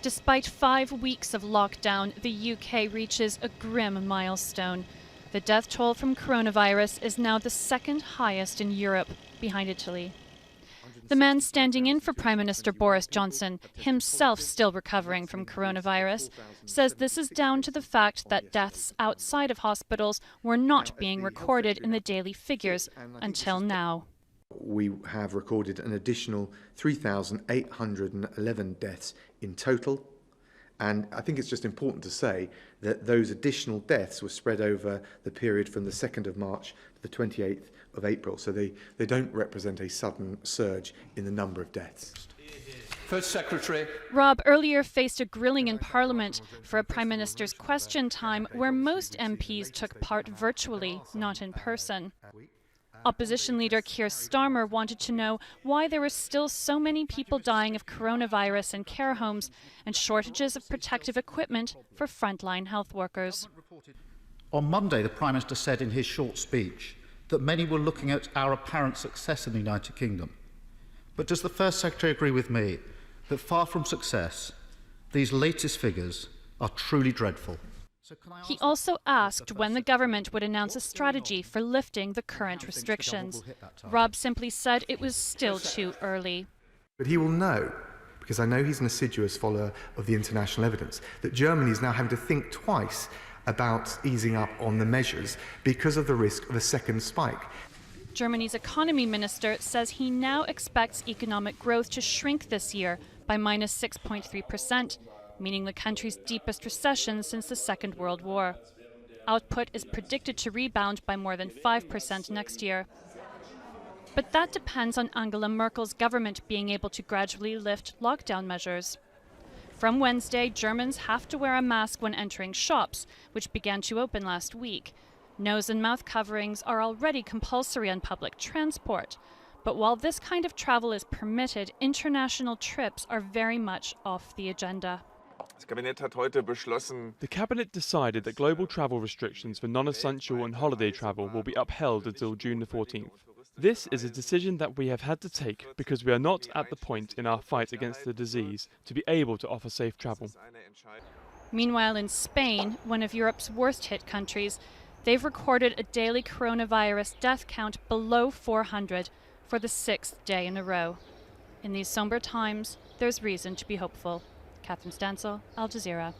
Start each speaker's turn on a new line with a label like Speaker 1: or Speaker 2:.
Speaker 1: Despite 5 weeks of lockdown, the UK reaches a grim milestone. The death toll from coronavirus is now the second highest in Europe, behind Italy. The man standing in for Prime Minister Boris Johnson, himself still recovering from coronavirus, says this is down to the fact that deaths outside of hospitals were not being recorded in the daily figures until now.
Speaker 2: We have recorded an additional 3,811 deaths in total. And I think it's just important to say that those additional deaths were spread over the period from the 2nd of March to the 28th of April. So they don't represent a sudden surge in the number of deaths.
Speaker 3: First Secretary.
Speaker 1: Rob earlier faced a grilling in Parliament for a Prime Minister's question time where most MPs took part virtually, not in person. Opposition leader Keir Starmer wanted to know why there were still so many people dying of coronavirus in care homes and shortages of protective equipment for frontline health workers.
Speaker 4: On Monday, the Prime Minister said in his short speech that many were looking at our apparent success in the United Kingdom. But does the First Secretary agree with me that far from success, these latest figures are truly dreadful?
Speaker 1: He also asked when the government would announce a strategy for lifting the current restrictions. Rob simply said it was still too early.
Speaker 2: But he will know, because I know he's an assiduous follower of the international evidence, that Germany is now having to think twice about easing up on the measures because of the risk of a second spike.
Speaker 1: Germany's economy minister says he now expects economic growth to shrink this year by minus 6.3%. Meaning the country's deepest recession since the Second World War. Output is predicted to rebound by more than 5% next year. But that depends on Angela Merkel's government being able to gradually lift lockdown measures. From Wednesday, Germans have to wear a mask when entering shops, which began to open last week. Nose and mouth coverings are already compulsory on public transport. But while this kind of travel is permitted, international trips are very much off the agenda.
Speaker 5: The Cabinet decided that global travel restrictions for non-essential and holiday travel will be upheld until June the 14th. This is a decision that we have had to take because we are not at the point in our fight against the disease to be able to offer safe travel.
Speaker 1: Meanwhile, in Spain, one of Europe's worst-hit countries, they've recorded a daily coronavirus death count below 400 for the 6th day in a row. In these somber times, there's reason to be hopeful. Catherine Stansel, Al Jazeera.